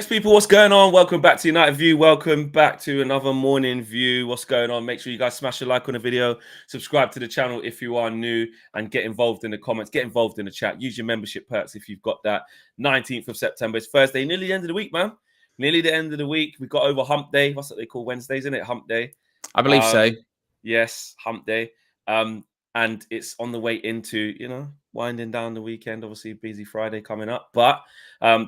people, what's going on? Welcome back to United View. Welcome back to another morning view. What's going on? Make sure you guys smash a like on the video, subscribe to the channel if you are new, and get involved in the comments, get involved in the chat. Use your membership perks if you've got that. 19th of September, it's Thursday, nearly the end of the week, man. Nearly the end of the week. We've got over Hump Day. What's what they call Wednesdays, isn't it? Hump Day. I believe so. Yes, Hump Day. And it's on the way into, winding down the weekend. Obviously, busy Friday coming up. But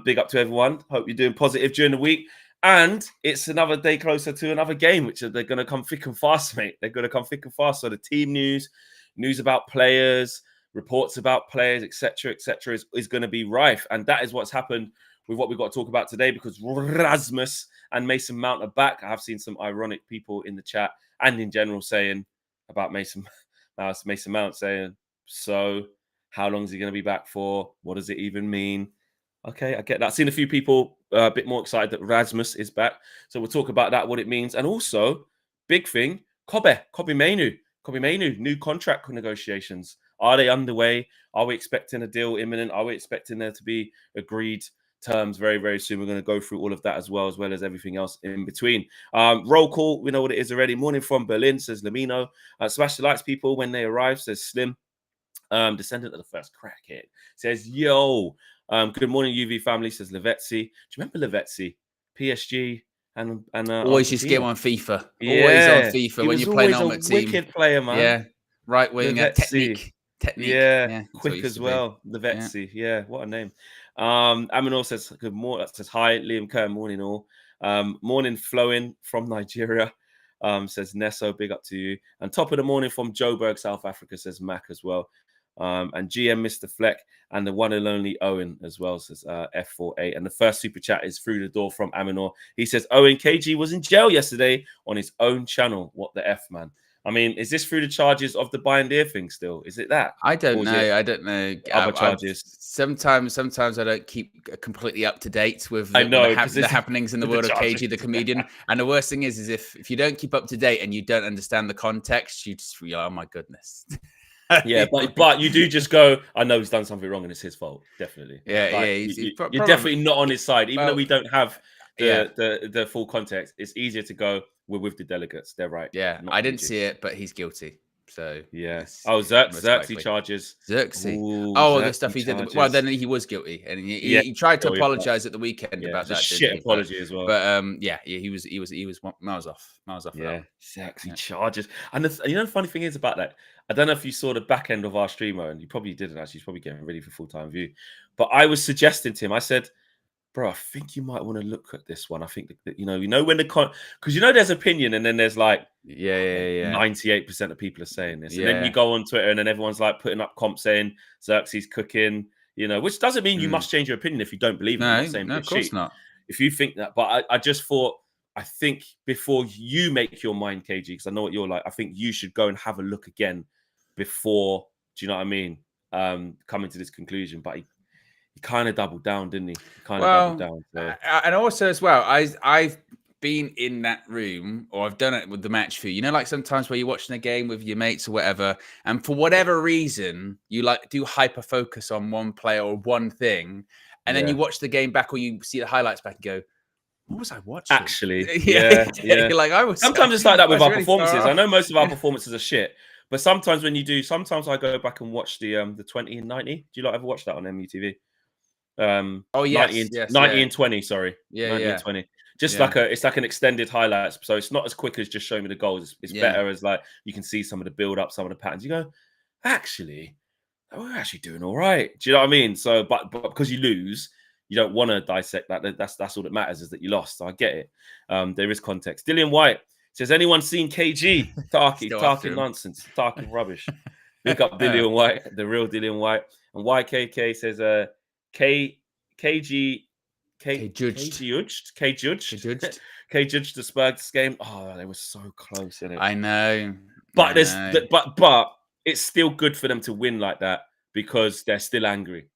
big up to everyone. Hope you're doing positive during the week. And it's another day closer to another game, which they're going to come thick and fast, mate. They're going to come thick and fast. So the team news about players, reports about players, etc., is going to be rife. And that is what's happened with what we've got to talk about today, because Rasmus and Mason Mount are back. I have seen some ironic people in the chat and in general saying about Mason Mount saying, so how long is he going to be back for? What does it even mean? Okay, I get that. I've seen a few people a bit more excited that Rasmus is back. So we'll talk about that, what it means. And also, big thing, Kobby Mainu, new contract negotiations. Are they underway? Are we expecting a deal imminent? Are we expecting there to be agreed terms very, very soon? We're going to go through all of that as well as everything else in between. Roll call, we know what it is already. Morning from Berlin, says Lamino. Smash the likes, people, when they arrive, says Slim. Descendant of the first crackhead, says, yo. Good morning, UV family, says Lavezzi. Do you remember Lavezzi? PSG and always used to get him on FIFA. Yeah. Always on FIFA when you're playing Ultimate Team. Wicked player, man. Yeah, right wing, technique. Yeah, quick as well. Lavezzi, yeah, what a name. Aminor says good morning. That says hi, Liam Kerr. Morning all. Morning flowing from Nigeria. Says Nesso, big up to you. And top of the morning from Joburg, South Africa, says Mac as well. And GM Mr. Fleck and the one and only Owen as well, says F48. And the first super chat is through the door from Aminor. He says, Owen, KG was in jail yesterday on his own channel. What the F, man? I mean, is this through the charges of the Bindeer thing still? Is it that? I don't know. I don't know. Other charges. Sometimes I don't keep completely up to date with the happenings in the world of KG, the comedian. And the worst thing is if you don't keep up to date and you don't understand the context, you just oh my goodness. Yeah, but you do just go, I know he's done something wrong and it's his fault. Definitely. Yeah, you're definitely not on his side, even though we don't have the full context. It's easier to go, we're with the delegates. They're right. Yeah, I didn't see it, but he's guilty. So yeah. Oh, Xerxes charges. Xerxes. The stuff he did. Well, then he was guilty, and he tried to apologize at the weekend about that. Shit apology as well. But he was miles off. Yeah, Xerxes charges. And the funny thing is about that, I don't know if you saw the back end of our streamer, and you probably didn't actually. He's probably getting ready for full-time view. But I was suggesting to him, I said, bro, I think you might want to look at this one. I think that when because there's opinion, and then there's like 98% of people are saying this, and then you go on Twitter, and then everyone's like putting up comps saying Xerxes cooking, which doesn't mean you must change your opinion if you don't believe in no, of course not. If you think that, but I just thought, I think before you make your mind, KG, because I know what you're like, I think you should go and have a look again before. Do you know what I mean? Coming to this conclusion, but he kind of doubled down, didn't he? Doubled down. So. And also as well, I've been in that room, or I've done it with the match view. Like sometimes where you're watching a game with your mates or whatever, and for whatever reason, you like do hyper focus on one player or one thing, and then you watch the game back or you see the highlights back and go, what was I watching? Actually, yeah. You're like, sometimes it's like that with our performances. I know most of our performances are shit, but sometimes when you do, sometimes I go back and watch the 20 and 90. Do you ever watch that on MUTV? 90 and 20, sorry. 90 and 20. Just it's like an extended highlights. So it's not as quick as just showing me the goals. It's better as like you can see some of the build up, some of the patterns. You go, actually, we're actually doing all right. Do you know what I mean? So, but because you lose, you don't want to dissect that. That's all that matters, is that you lost. So I get it. There is context. Dillian White says, anyone seen KG? Talking nonsense. Talking rubbish. Look up Dillian White, the real Dillian White. And YKK says, KG judged the Spurs game. Oh, they were so close, innit? I know. But but it's still good for them to win like that, because they're still angry.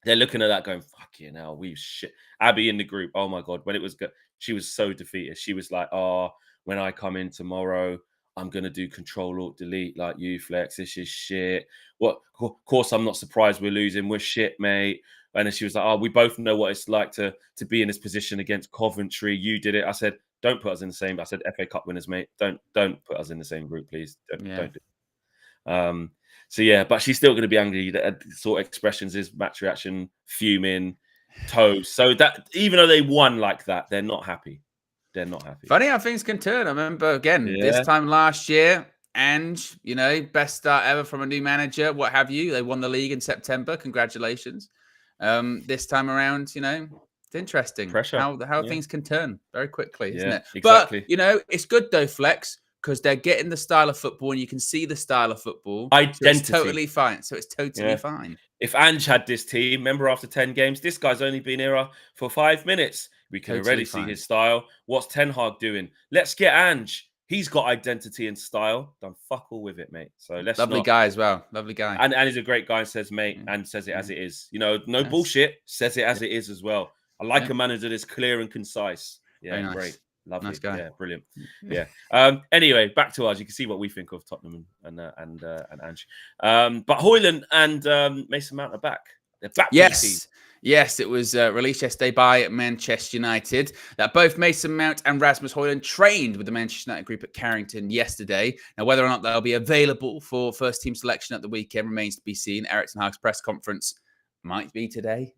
They're looking at that going, fuck you now, we shit. Abby in the group, oh my God, when it was good, she was so defeated. She was like, oh, when I come in tomorrow, I'm going to do Control-Alt-Delete like you, Flex. This is shit. What? Of course, I'm not surprised we're losing. We're shit, mate. And then she was like, oh, we both know what it's like to be in this position against Coventry. You did it. I said, don't put us in the same. I said, FA Cup winners, mate. Don't put us in the same group, please. Don't do it. So yeah, but she's still going to be angry. The sort of expressions is match reaction, fuming, toast. So that even though they won like that, they're not happy. They're not happy. Funny how things can turn. I remember again this time last year, and best start ever from a new manager. What have you? They won the league in September. Congratulations. This time around, it's interesting Pressure. how things can turn very quickly, isn't it? Exactly. But it's good though, Flex, because they're getting the style of football, and you can see the style of football. Identity. So it's totally fine. So it's totally fine. If Ange had this team, remember after 10 games, this guy's only been here for 5 minutes. We can already see his style. What's Ten Hag doing? Let's get Ange. He's got identity and style. Done fuck all with it, mate. So let's Lovely guy as well. Lovely guy. And he's a great guy and says, mate, and says it as it is. No bullshit. Says it as it is as well. I like a manager that's clear and concise. Yeah, nice. Great. Lovely. Nice guy. Yeah, brilliant. Yeah. Anyway, back to us. You can see what we think of Tottenham and Ange. But Hojlund and Mason Mount are back. They're back. Yes, it was released yesterday by Manchester United that both Mason Mount and Rasmus Hojlund trained with the Manchester United group at Carrington yesterday. Now, whether or not they'll be available for first team selection at the weekend remains to be seen. Eric Ten Hag's press conference might be today.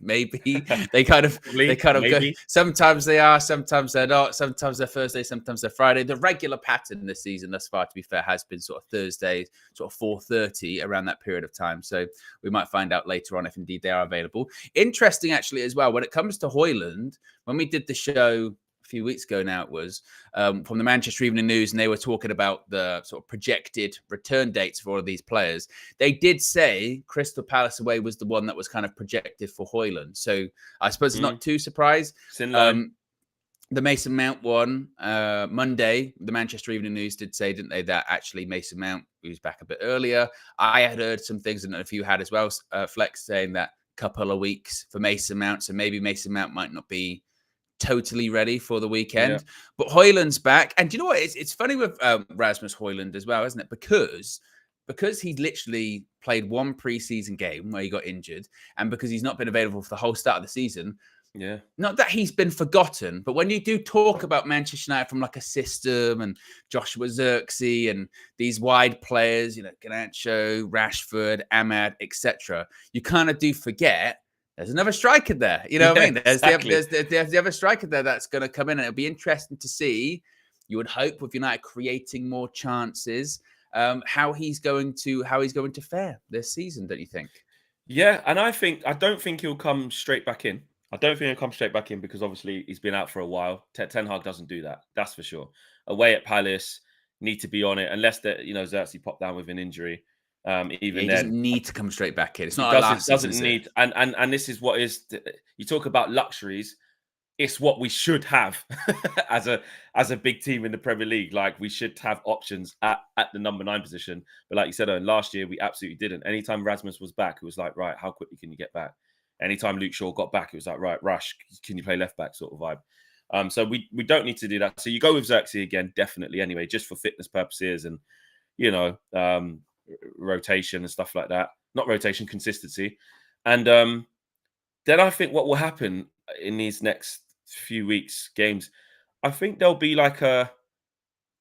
Maybe they kind of go. Sometimes they are, sometimes they're not. Sometimes they're Thursday, sometimes they're Friday. The regular pattern this season thus far, to be fair, has been sort of Thursday, sort of 4:30 around that period of time. So we might find out later on if indeed they are available. Interesting, actually, as well, when it comes to Hojlund, when we did the show a few weeks ago now, it was from the Manchester Evening News, and they were talking about the sort of projected return dates for all of these players. They did say Crystal Palace away was the one that was kind of projected for Hojlund. So I suppose it's not too surprised. The Mason Mount one, Monday, the Manchester Evening News did say, didn't they, that actually Mason Mount, who's back a bit earlier. I had heard some things, and if you had as well, Flex, saying that couple of weeks for Mason Mount. So maybe Mason Mount might not be totally ready for the weekend, but Hojlund's back. And do you know what? It's funny with Rasmus Hojlund as well, isn't it? Because he literally played one preseason game where he got injured, and because he's not been available for the whole start of the season. Yeah, not that he's been forgotten, but when you do talk about Manchester United from like a system and Joshua Zirkzee and these wide players, Garnacho, Rashford, Ahmad, etc., you kind of do forget there's another striker there. You know what I mean? There's the other striker there that's going to come in, and it'll be interesting to see. You would hope with United creating more chances, how he's going to fare this season, don't you think? Yeah, and I don't think he'll come straight back in. Because obviously he's been out for a while. Ten Hag doesn't do that. That's for sure. Away at Palace, need to be on it unless Zirkzee popped down with an injury. He doesn't need to come straight back in. It's not doesn't need. And this is what is. You talk about luxuries. It's what we should have as a big team in the Premier League. Like, we should have options at the number 9 position. But like you said, last year we absolutely didn't. Anytime Rasmus was back, it was like, right, how quickly can you get back? Anytime Luke Shaw got back, it was like, right, Rush, can you play left back sort of vibe? So we don't need to do that. So you go with Zirkzee again, definitely. Anyway, just for fitness purposes and rotation and stuff like that. Not rotation, consistency. And then I think what will happen in these next few weeks, games, I think there'll be like a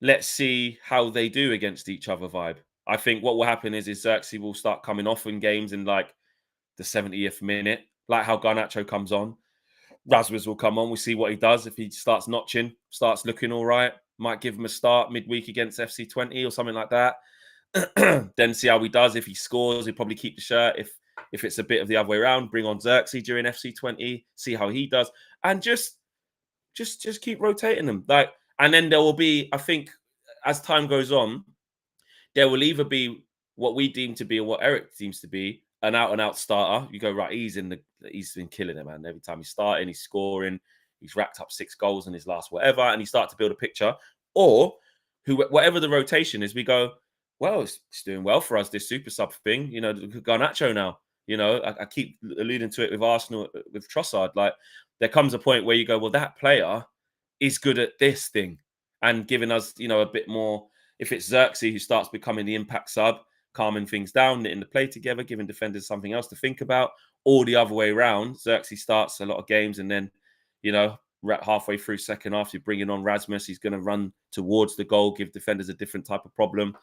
let's see how they do against each other vibe. I think what will happen is Zirkzee will start coming off in games in like the 70th minute, like how Garnacho comes on. Rasmus will come on. We see what he does. If he starts notching, starts looking all right, might give him a start midweek against FC20 or something like that. Then see how he does. If he scores, he'll probably keep the shirt. If it's a bit of the other way around, bring on Zirkzee during FC20, see how he does, and just keep rotating them. And then there will be, I think, as time goes on, there will either be what we deem to be or what Eric deems to be an out-and-out starter. You go, right, he's been killing it, man. Every time he's starting, he's scoring. He's racked up 6 goals in his last whatever, and you start to build a picture. Or whatever the rotation is, we go, well, it's doing well for us, this super sub thing. Garnacho now. I keep alluding to it with Arsenal, with Trossard. Like, there comes a point where you go, well, that player is good at this thing. and giving us, a bit more. If it's Xerxes who starts becoming the impact sub, calming things down, knitting the play together, giving defenders something else to think about, or the other way around, Xerxes starts a lot of games and then, halfway through second half, you're bringing on Rasmus. He's going to run towards the goal, give defenders a different type of problem.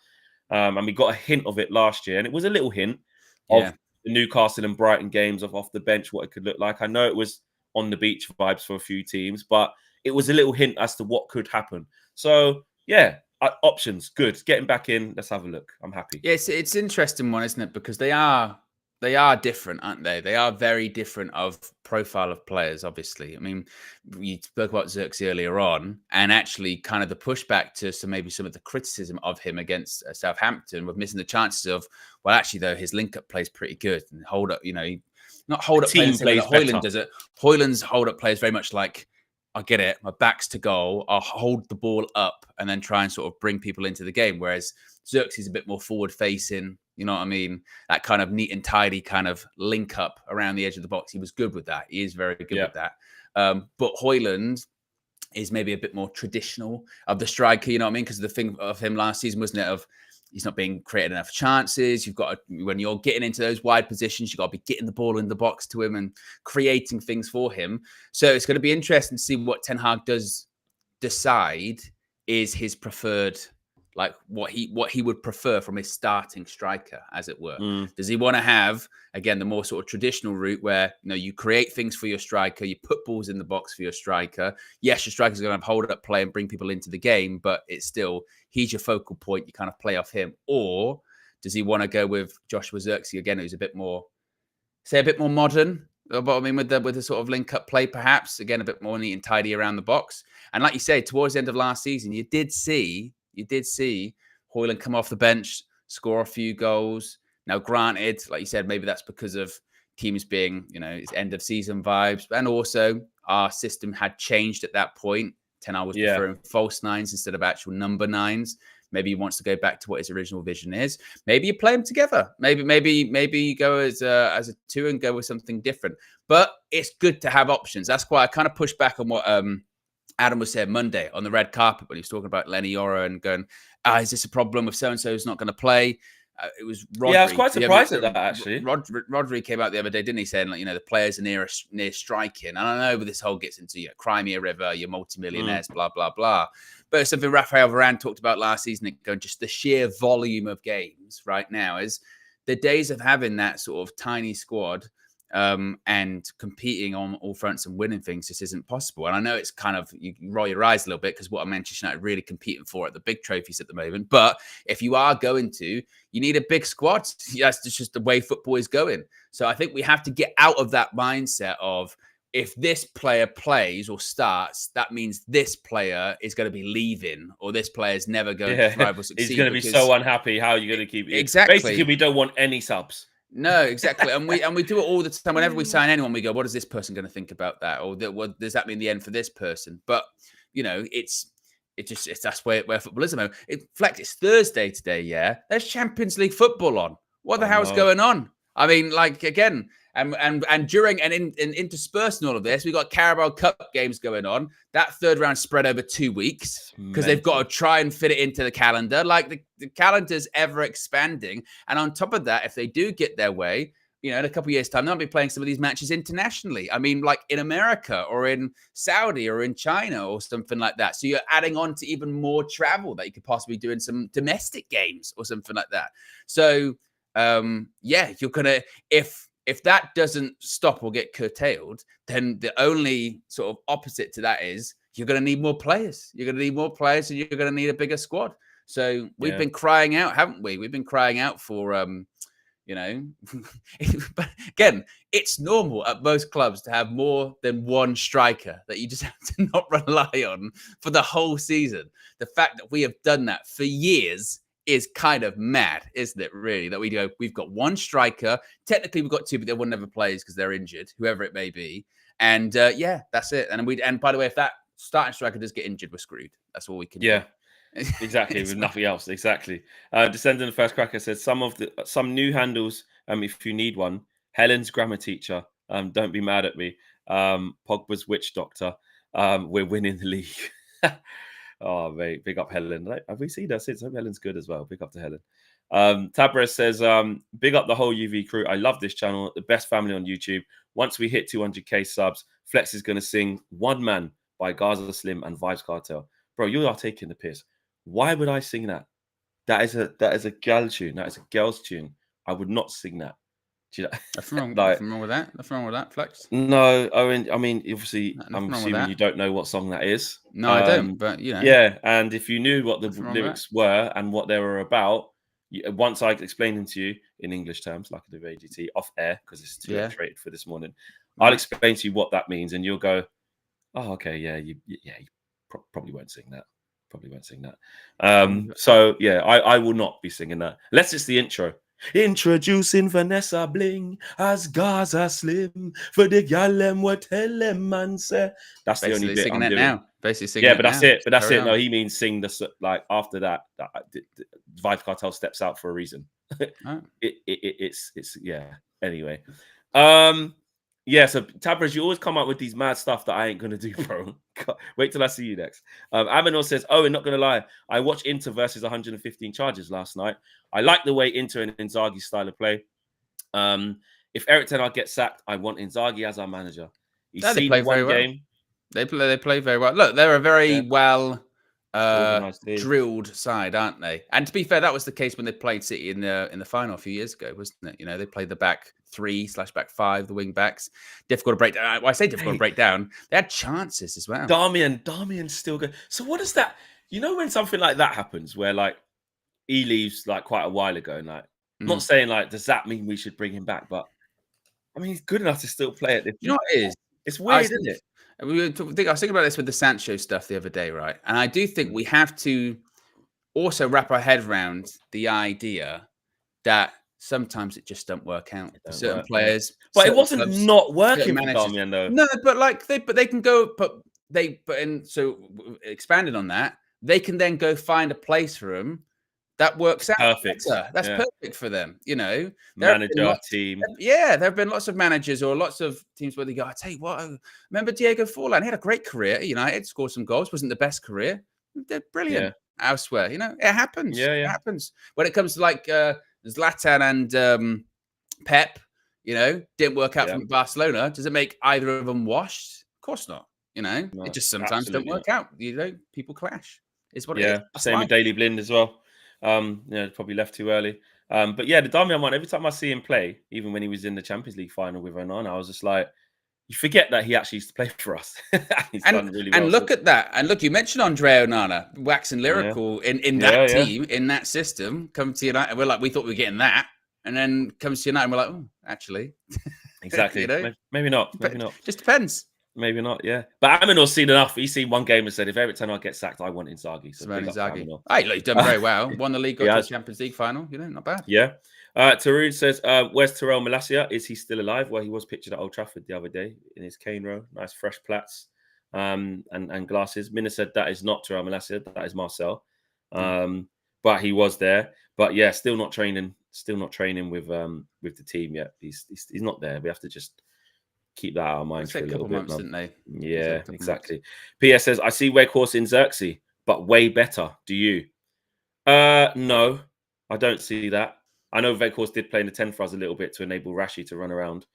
And we got a hint of it last year, and it was a little hint of the Newcastle and Brighton games of off the bench, what it could look like. I know it was on the beach vibes for a few teams, but it was a little hint as to what could happen. So, options, good. Getting back in, let's have a look. I'm happy. Yeah, it's an interesting one, isn't it? Because they are different, aren't they? They are very different of profile of players, obviously. I mean, we spoke about Xerxes earlier on, and actually kind of the pushback to maybe some of the criticism of him against Southampton with missing the chances of, well, actually, though, his link-up play is pretty good. And hold up, not hold up play like Hojlund does it. Hojlund's hold-up play is very much like, I get it, my back's to goal, I'll hold the ball up and then try and sort of bring people into the game. Whereas Xerxes is a bit more forward-facing, you know what I mean? That kind of neat and tidy kind of link up around the edge of the box. He was good with that. He is very good with that. But Hojlund is maybe a bit more traditional of the striker, you know what I mean? Because the thing of him last season, wasn't it, of he's not being created enough chances. You've got to, when you're getting into those wide positions, you've got to be getting the ball in the box to him and creating things for him. So it's going to be interesting to see what Ten Hag does decide is his preferred, like what he would prefer from his starting striker, as it were. Does he want to have, again, the more sort of traditional route where, you create things for your striker, you put balls in the box for your striker. Yes, your striker's going to hold up play and bring people into the game, but it's still, he's your focal point. You kind of play off him. Or does he want to go with Joshua Xerxes again, who's a bit more modern? But I mean, with the sort of link-up play, perhaps, again, a bit more neat and tidy around the box. And like you say, towards the end of last season, you did see Hojlund come off the bench, score a few goals. Now, granted, like you said, maybe that's because of teams being, it's end of season vibes. And also our system had changed at that point. Ten Hag was preferring false nines instead of actual number nines. Maybe he wants to go back to what his original vision is. Maybe you play them together. Maybe you go as a two and go with something different. But it's good to have options. That's why I kind of pushed back on what Adam was saying Monday on the red carpet when he was talking about Lenny Yoro and going, is this a problem with so-and-so who's not going to play? It was Rodri. Yeah, I was quite surprised at that, actually. Rodri came out the other day, didn't he, saying, like, the players are near striking. And I know this whole gets into Crimea River, your multimillionaires, blah, blah, blah. But it's something Rafael Varane talked about last season, going just the sheer volume of games right now is the days of having that sort of tiny squad and competing on all fronts and winning things just isn't possible. And I know it's kind of, you roll your eyes a little bit because what Manchester United really competing for at the big trophies at the moment. But if you are going to, you need a big squad. That's just the way football is going. So I think we have to get out of that mindset of, if this player plays or starts, that means this player is going to be leaving, or this player is never going to thrive or succeed. He's going to be so unhappy. How are you going to keep it? Exactly. Basically, we don't want any subs. No, exactly. And we do it all the time. Whenever we sign anyone, we go, what is this person going to think about that? Or what does that mean the end for this person? But, it's that's where football is. Flex, it's Thursday today, yeah? There's Champions League football on. What the hell's going on? I mean, like, again, and during and interspersed in all of this, we've got Carabao Cup games going on. That third round spread over 2 weeks because they've got to try and fit it into the calendar. Like the calendar's ever expanding. And on top of that, if they do get their way, in a couple of years' time, they'll be playing some of these matches internationally. I mean, like in America or in Saudi or in China or something like that. So you're adding on to even more travel that you could possibly do in some domestic games or something like that. So, you're going to, if that doesn't stop or get curtailed, then the only sort of opposite to that is you're going to need more players. You're going to need more players and you're going to need a bigger squad. So we've been crying out, haven't we? We've been crying out for, but again, it's normal at most clubs to have more than one striker that you just have to not rely on for the whole season. The fact that we have done that for years is kind of mad, isn't it, really? That we've got one striker. Technically, we've got two, but they will never play because they're injured, whoever it may be. And that's it. And by the way, if that starting striker does get injured, we're screwed. That's all we can do. Exactly, with nothing else. Exactly. Descending the First Cracker says some new handles, if you need one. Helen's grammar teacher. Don't be mad at me. Pogba's witch doctor. We're winning the league. Oh, mate, big up Helen. Have we seen her since? I hope Helen's good as well. Big up to Helen. Tabres says, big up the whole UV crew. I love this channel. The best family on YouTube. Once we hit 200k subs, Flex is going to sing One Man by Gaza Slim and Vibes Cartel. Bro, you are taking the piss. Why would I sing that? That is a girl tune. That is a girl's tune. I would not sing that. Do you know? Nothing wrong, Like, nothing wrong with that. Nothing wrong with that, Flex. No, Owen. I mean, obviously, Nothing I'm wrong with assuming that. you don't know what song that is. No, I don't. But you know, Yeah, and if you knew what the Nothing wrong with lyrics were and what they were about, once I explained them to you in English terms, like I do with AGT, off air, because it's too Yeah. X-rated for this morning, Right. I'll explain to you what that means, and you'll go, "Oh, okay, yeah, you probably won't sing that. Probably won't sing that." So yeah, I will not be singing that unless it's the intro. Introducing Vanessa Bling as Gaza Slim for the gal them what tell them man say. That's basically the only bit singing I'm it doing. now. Basically singing Yeah, it but that's now. it. But that's Carry it. No, on. he means sing the like after that. Vibe Cartel steps out for a reason. Right. It's yeah. Anyway, yeah. So Tabras, you always come up with these mad stuff that I ain't gonna do, bro. Wait till I see you next. Aminor says, "Oh, and not gonna lie, I watched Inter versus 115 Chargers last night. I like the way Inter and Inzaghi's style of play. If Eric Ten Hag gets sacked, I want Inzaghi as our manager. He's Yeah, they seen play one very well. game. They play very well. Look, they're a very well Organised team. drilled side, aren't they? And to be fair, that was the case when they played City in the final a few years ago, wasn't it? You know, they played the back 3/back 5, the wing backs. Difficult to break down. Well, I say difficult to break down. They had chances as well. Darmian's still good. So what is that? You know when something like that happens, where like he leaves like quite a while ago, and like I'm not saying like does that mean we should bring him back? But I mean he's good enough to still play at this. You know what it is? It's weird, isn't it? I was thinking about this with the Sancho stuff the other day, right? And I do think we have to also wrap our head around the idea that sometimes it just don't work out for certain players. But it wasn't not working for Darmian though. No, but they can go, so expanded on that, they can then go find a place for him that works out. Perfect. Better. That's perfect for them, you know. Manager, team. Yeah, there have been lots of managers or lots of teams where they go, I tell you what, remember Diego Forlan? He had a great career at United, scored some goals, wasn't the best career. They're brilliant elsewhere, you know. It happens. Yeah. It happens. When it comes to like Zlatan and Pep, you know, didn't work out from Barcelona. Does it make either of them washed? Of course not. You know, it just sometimes don't work out. You know, people clash. It's what it is. That's same with Daley Blind as well. You know, probably left too early. But yeah, the Darmian one, every time I see him play, even when he was in the Champions League final with Onan, I was just like, you forget that he actually used to play for us. He's done really well. And look at that. And look, you mentioned Andre Onana, waxing lyrical in that team, in that system, come to United. We're like, we thought we were getting that. And then comes to United and we're like, oh, actually. Exactly. You know? Maybe not. Maybe not. Just depends. Maybe not, yeah. But Aminor's seen enough. He's seen one game and said, if Eric Ten Hag gets sacked, I want Inzaghi. So Inzaghi. Hey, look, he's done very well. Won the league, got to the Champions League final. You know, not bad. Yeah. Tarun says, where's Terrell Malacia? Is he still alive? Well, he was pictured at Old Trafford the other day in his cane row. Nice fresh plaits and glasses. Mina said that is not Terrell Malacia. That is Marcel. But he was there. But yeah, still not training with the team yet. He's not there. We have to just keep that out of mind for a little bit. Months, didn't they? Yeah, exactly. PS says, I see Weghorst in Xerxes, but way better. Do you? No, I don't see that. I know Weghorst did play in the 10 for us a little bit to enable Rashi to run around,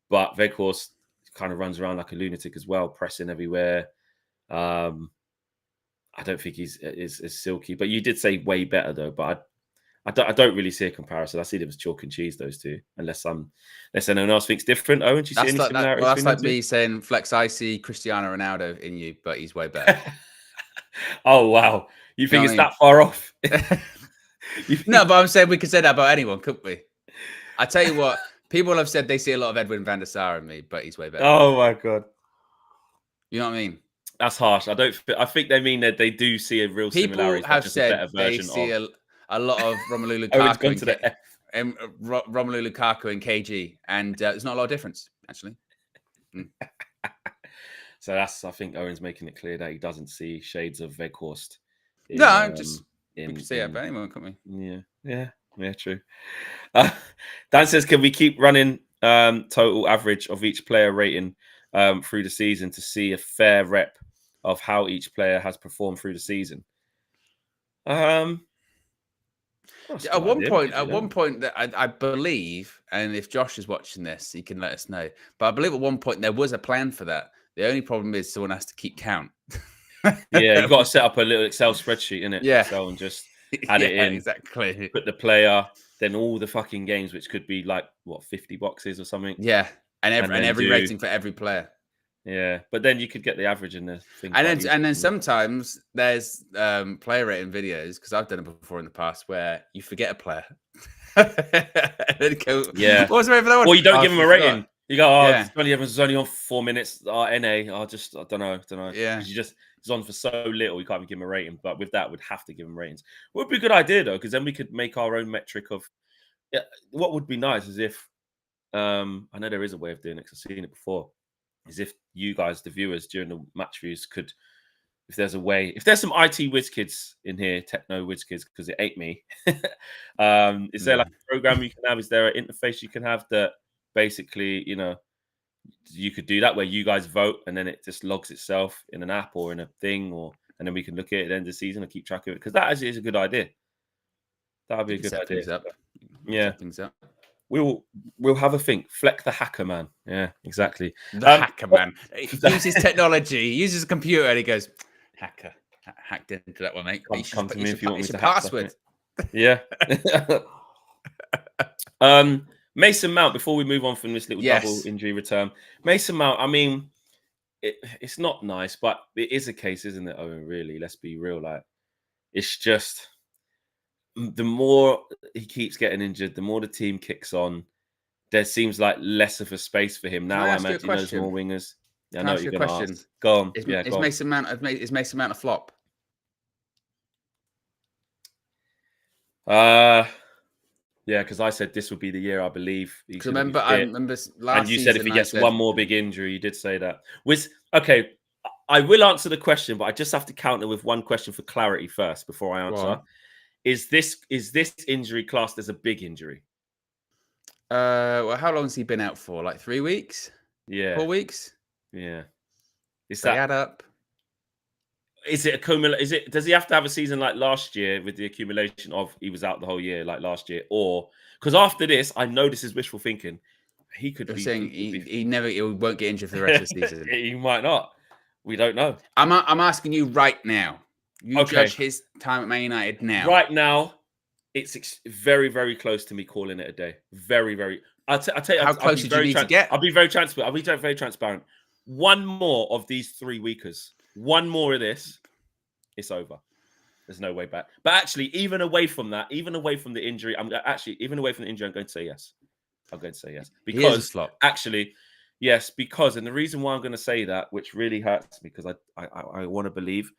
but Weghorst kind of runs around like a lunatic as well, pressing everywhere. I don't think he's as silky, but you did say way better though. But I don't really see a comparison. I see them as chalk and cheese, those two, unless anyone else thinks different. Owen, do you see any similarities? Well, that's like me saying, Flex, I see Cristiano Ronaldo in you, but he's way better. Oh, wow. You think it's that far off? No, but I'm saying we could say that about anyone, couldn't we? I tell you what, people have said they see a lot of Edwin van der Sar in me, but he's way better. Oh, my God. You know what I mean? That's harsh. I think they mean that they do see a real similarity. People have said they see a lot of Romelu Lukaku Romelu Lukaku and KG, and there's not a lot of difference, actually. So I think Owen's making it clear that he doesn't see shades of Weghorst. We can see it about anyone, can't we? Yeah, true. Dan says, can we keep running total average of each player rating through the season to see a fair rep of how each player has performed through the season. At one point that I believe, and if Josh is watching this, he can let us know. But I believe at one point there was a plan for that. The only problem is someone has to keep count. Yeah, you got to set up a little Excel spreadsheet in it. Yeah. Excel and just add it in. Exactly. Put the player, then all the fucking games, which could be like 50 boxes or something. Yeah, and every rating for every player. Yeah, but then you could get the average in there. And then sometimes there's player rating videos, because I've done it before in the past, where you forget a player. Yeah. What's the rate for that one? Or you don't give them a rating. You go, Johnny Evans is only on 4 minutes. NA. I don't know. Yeah. He's on for so little, you can't even give him a rating. But with that, we'd have to give him ratings. Would be a good idea though, because then we could make our own metric of. Yeah, what would be nice is if, I know there is a way of doing it because I've seen it before. Is if you guys, the viewers, during the match views, could, if there's a way, if there's some IT whiz kids in here, techno whiz kids, because it ain't me. Is there like a program you can have? Is there an interface you can have that basically, you could do that where you guys vote and then it just logs itself in an app or in a thing, and then we can look at it at the end of the season and keep track of it, because that actually is a good idea. That would be a good idea. Yeah. We'll have a think. Fleck the hacker man. Yeah, exactly. The hacker man. He uses technology. He uses a computer and he goes, hacker. Hacked into that one, mate. Come to me if you want me to password. Yeah. Mason Mount, before we move on from this little double injury return. Mason Mount, I mean, it's not nice, but it is a case, isn't it, Owen? Really, let's be real. Like, it's just, the more he keeps getting injured, the more the team kicks on. There seems like less of a space for him now. I imagine there's more wingers. Yeah, I know what you're going to ask. Go on. Is Mason Mount a flop? Yeah, because I said this would be the year, I believe. I remember last and you said if he gets one more big injury, you did say that. Okay, I will answer the question, but I just have to counter with one question for clarity first before I answer. Is this injury classed as a big injury? Well, how long has he been out for? Like 3 weeks? Yeah. 4 weeks? Yeah. Is that add up? Is it does he have to have a season like last year with the accumulation of he was out the whole year like last year? Or because after this, I know this is wishful thinking. He could be saying he won't get injured for the rest of the season. He might not. We don't know. I'm asking you right now. You judge his time at Man United now. Right now, it's very, very close to me calling it a day. Very, very. I'll tell you. How close did you need to get? I'll be very transparent. Very transparent. One more of these 3 weekers. One more of this, it's over. There's no way back. But actually, even away from that, even away from the injury, I'm going to say yes. I'm going to say yes. Because actually, yes, and the reason why I'm going to say that, which really hurts me, because I want to believe,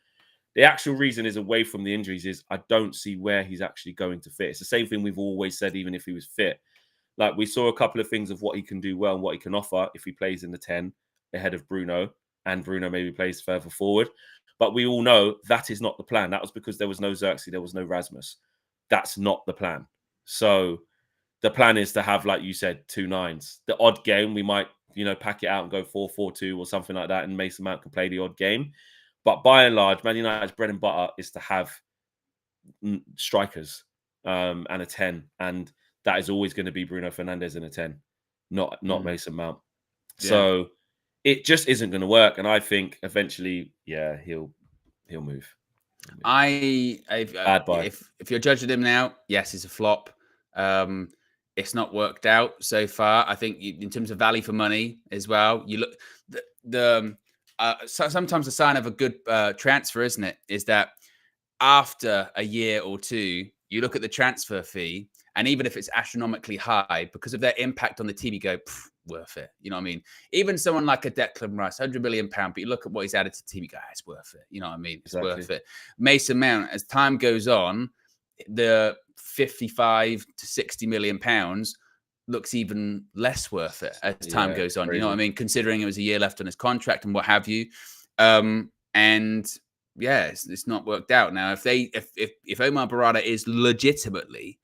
the actual reason is away from the injuries is I don't see where he's actually going to fit. It's the same thing we've always said, even if he was fit. Like, we saw a couple of things of what he can do well and what he can offer if he plays in the 10 ahead of Bruno, and Bruno maybe plays further forward. But we all know that is not the plan. That was because there was no Xerxes, there was no Rasmus. That's not the plan. So the plan is to have, like you said, 2 9s. The odd game, we might, pack it out and go 4-4-2 or something like that, and Mason Mount can play the odd game. But by and large, Man United's bread and butter is to have strikers and a 10. And that is always going to be Bruno Fernandes in a 10, not Mason Mount. Yeah. So it just isn't going to work. And I think eventually, he'll move. If you're judging him now, yes, it's a flop. It's not worked out so far. I think in terms of value for money as well, you look sometimes a sign of a good transfer, isn't it? Is that after a year or two, you look at the transfer fee, and even if it's astronomically high, because of their impact on the team, you go, worth it. You know what I mean? Even someone like a Declan Rice, £100 million, but you look at what he's added to the team, you go, it's worth it. You know what I mean? It's worth it. Mason Mount, as time goes on, the 55 to 60 million pounds looks even less worth it as time goes on. Crazy. You know what I mean? Considering it was a year left on his contract and what have you. It's not worked out. Now, if Omar Barada is legitimately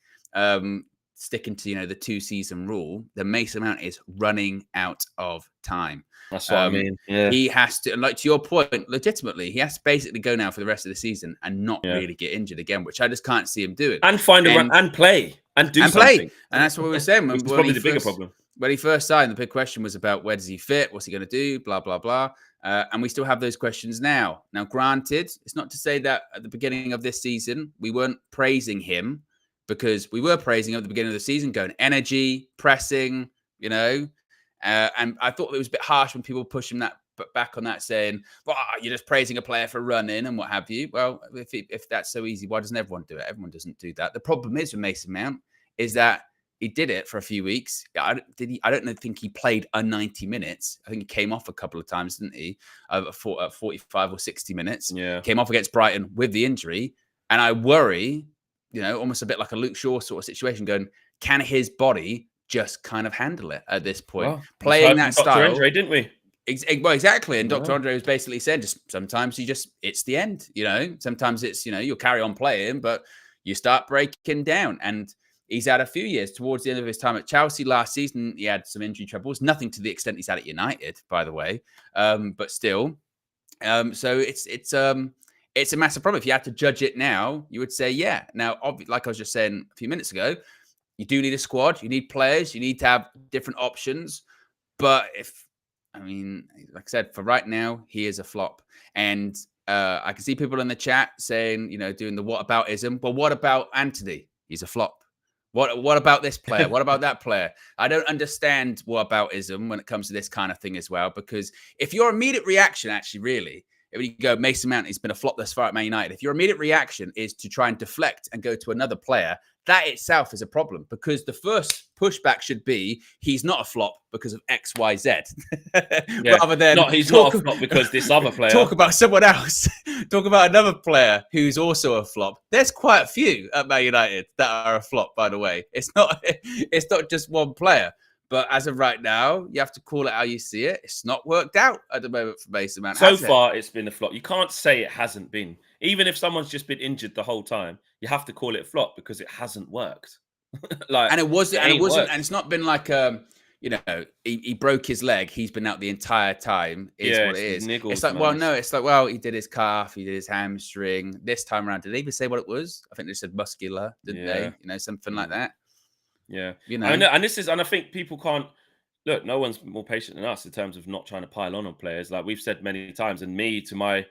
sticking to the 2-season rule, then Mason Mount is running out of time. That's what I mean. Yeah. He has to, and like to your point, legitimately, he has to basically go now for the rest of the season and not really get injured again, which I just can't see him doing. And find a run and play and do something. And that's what we were saying. Which is probably the bigger problem. When he first signed, the big question was about where does he fit? What's he going to do? Blah, blah, blah. And we still have those questions now. Now, granted, it's not to say that at the beginning of this season, we weren't praising him, because we were praising him at the beginning of the season, going energy, pressing, you know. And I thought it was a bit harsh when people push him back on that, saying, well, you're just praising a player for running and what have you. Well, if that's so easy, why doesn't everyone do it? Everyone doesn't do that. The problem is with Mason Mount is that he did it for a few weeks. I don't think he played 90 minutes. I think he came off a couple of times, didn't he? 45 or 60 minutes. Yeah. Came off against Brighton with the injury. And I worry, you know, almost a bit like a Luke Shaw sort of situation, going, can his body just kind of handle it at this point? Well, playing that Dr. style. Andre, didn't we? Well, exactly. And Dr. Andre was basically saying, just sometimes it's the end, you know. Sometimes it's, you know, you'll carry on playing, but you start breaking down. And he's had a few years towards the end of his time at Chelsea last season. He had some injury troubles, nothing to the extent he's had at United, by the way. But still, so it's a massive problem. If you had to judge it now, you would say, yeah. Now, like I was just saying a few minutes ago, you do need a squad. You need players. You need to have different options. But like I said, for right now, he is a flop. And I can see people in the chat saying, you know, doing the whataboutism. Well, what about Anthony? He's a flop. What about this player? What about that player? I don't understand whataboutism when it comes to this kind of thing as well, because if your immediate reaction, actually, really, when you go, Mason Mount has been a flop thus far at Man United, if your immediate reaction is to try and deflect and go to another player, that itself is a problem, because the first pushback should be he's not a flop because of X, Y, Z, rather than he's not a flop because this other player. Talk about someone else. Talk about another player who's also a flop. There's quite a few at Man United that are a flop, by the way. It's not just one player. But as of right now, you have to call it how you see it. It's not worked out at the moment for Mason Mount. So far, it's been a flop. You can't say it hasn't been. Even if someone's just been injured the whole time, you have to call it a flop because it hasn't worked. It's not been like you know, he broke his leg. He's been out the entire time. Is what it is. It's like, well, no, it's like, well, he did his calf, he did his hamstring. This time around, did they even say what it was? I think they said muscular, didn't they? You know, something like that. Yeah, you know, and I think people can't look. No one's more patient than us in terms of not trying to pile on players. Like we've said many times, and me, to my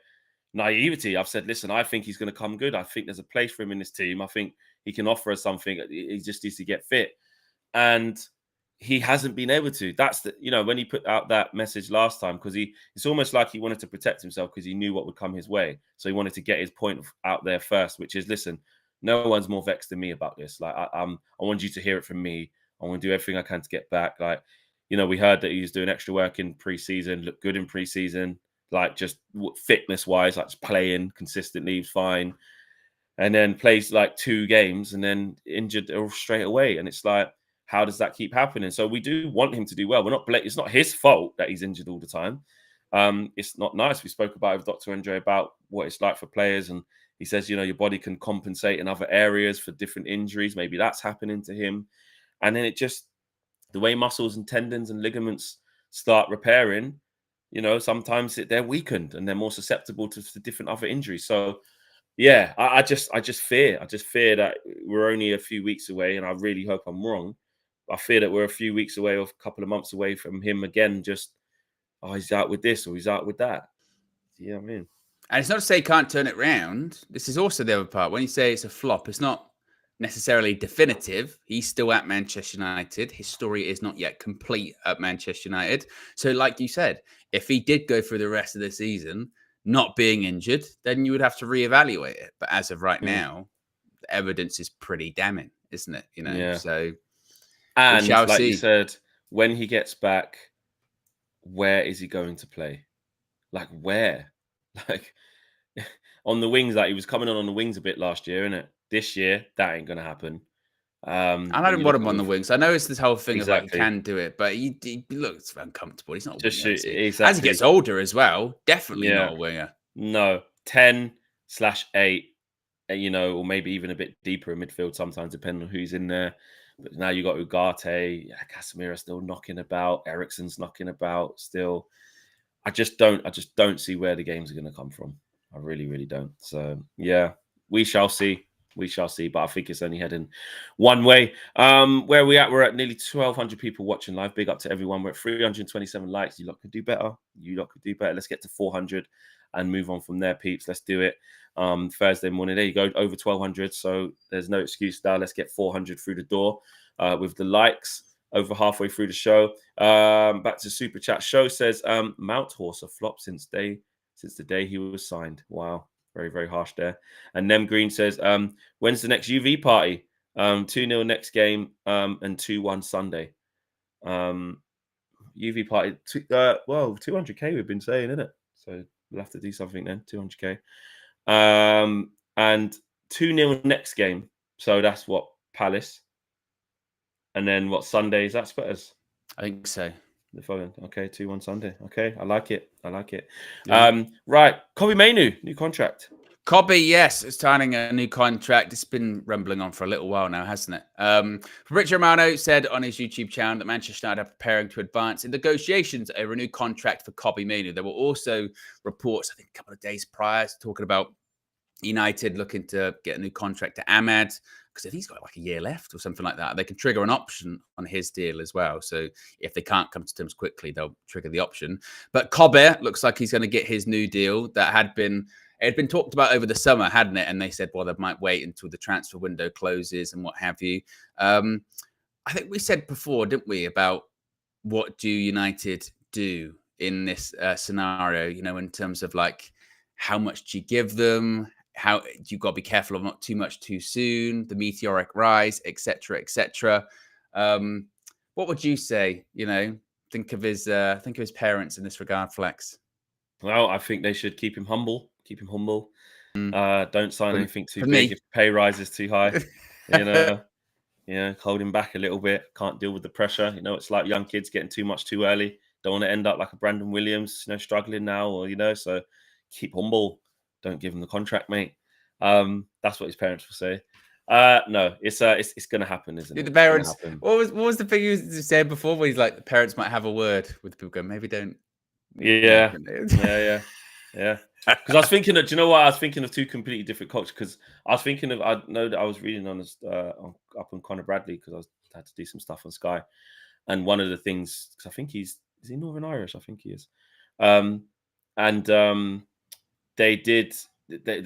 naivety, I've said, listen, I think he's going to come good. I think there's a place for him in this team. I think he can offer us something. He just needs to get fit, and he hasn't been able to. That's the, you know, when he put out that message last time, because it's almost like he wanted to protect himself because he knew what would come his way. So he wanted to get his point out there first, which is, listen, no one's more vexed than me about this. Like, I want you to hear it from me. I want to do everything I can to get back. Like, you know, we heard that he's doing extra work in preseason, looked good in preseason, like just fitness wise, like just playing consistently, fine. And then plays like 2 games and then injured straight away. And it's like, how does that keep happening? So we do want him to do well. It's not his fault that he's injured all the time. It's not nice. We spoke about it with Dr. Andre about what it's like for players, and he says, you know, your body can compensate in other areas for different injuries. Maybe that's happening to him. And then it just, the way muscles and tendons and ligaments start repairing, you know, sometimes they're weakened and they're more susceptible to different other injuries. So, yeah, I just fear that we're only a few weeks away, and I really hope I'm wrong. I fear that we're a few weeks away or a couple of months away from him again. Just, he's out with this or he's out with that. You know what I mean? And it's not to say he can't turn it round. This is also the other part. When you say it's a flop, it's not necessarily definitive. He's still at Manchester United. His story is not yet complete at Manchester United. So like you said, if he did go through the rest of the season not being injured, then you would have to reevaluate it. But as of right now, the evidence is pretty damning, isn't it? You know, so... And like you said, when he gets back, where is he going to play? Like where? Like on the wings, like he was coming on the wings a bit last year, innit? This year, that ain't going to happen. I don't want him on the wings. I know it's this whole thing of like he can do it, but he looks uncomfortable. He's not a winger, exactly. As he gets older as well, definitely not a winger. No, 10/8 you know, or maybe even a bit deeper in midfield sometimes, depending on who's in there. But now you got Ugarte, Casemiro still knocking about, Eriksen's knocking about still. I just don't see where the games are going to come from. I really, really don't. So yeah, we shall see. We shall see. But I think it's only heading one way. Where are we at? We're at nearly 1,200 people watching live. Big up to everyone. We're at 327 likes. You lot could do better. You lot could do better. Let's get to 400 and move on from there, peeps. Let's do it. Thursday morning. There you go. Over 1,200. So there's no excuse now. Let's get 400 through the door with the likes. Over halfway through the show. Back to Super Chat. Show says Mount Horse a flop since the day he was signed. Wow. Very, very harsh there. And Nem Green says, when's the next UV party? 2-0 next game and 2-1 Sunday. UV party, well, 200k we've been saying, isn't it? So we'll have to do something then, 200k. And 2-0 next game. So that's what, Palace. And then what, Sunday? Is that Spurs? I think so. The following. Okay, 2-1 Sunday. Okay, I like it. I like it. Yeah. Right, Kobby Mainu, new contract. Kobby, yes, is signing a new contract. It's been rumbling on for a little while now, hasn't it? Richard Romano said on his YouTube channel that Manchester United are preparing to advance in negotiations over a new contract for Kobby Mainu. There were also reports, I think, a couple of days prior, talking about United looking to get a new contract to Ahmed, because if he's got like a year left or something like that, they can trigger an option on his deal as well. So if they can't come to terms quickly, they'll trigger the option. But Kobbie looks like he's going to get his new deal that had been talked about over the summer, hadn't it? And they said, well, they might wait until the transfer window closes and what have you. I think we said before, didn't we, about what do United do in this scenario, you know, in terms of like, how much do you give them? How you've got to be careful of not too much too soon, the meteoric rise, etc., etc. What would you say? You know, think of his parents in this regard, Flex. Well, I think they should keep him humble. Keep him humble. Don't sign anything too big me. if the pay rise is too high. You know, hold him back a little bit. Can't deal with the pressure. You know, it's like young kids getting too much too early. Don't want to end up like a Brandon Williams, you know, struggling now, or so keep humble. Don't give him the contract, mate. That's what his parents will say. No, it's going to happen, isn't it? The parents. What was the thing you said before? Where he's like, the parents might have a word with people. Going, maybe don't. Yeah. Because I was thinking of, do you know what? I was thinking of two completely different cultures. Because I was thinking of, I know that I was reading on this up on Conor Bradley because I had to do some stuff on Sky, and one of the things, because I think is he Northern Irish? I think he is. There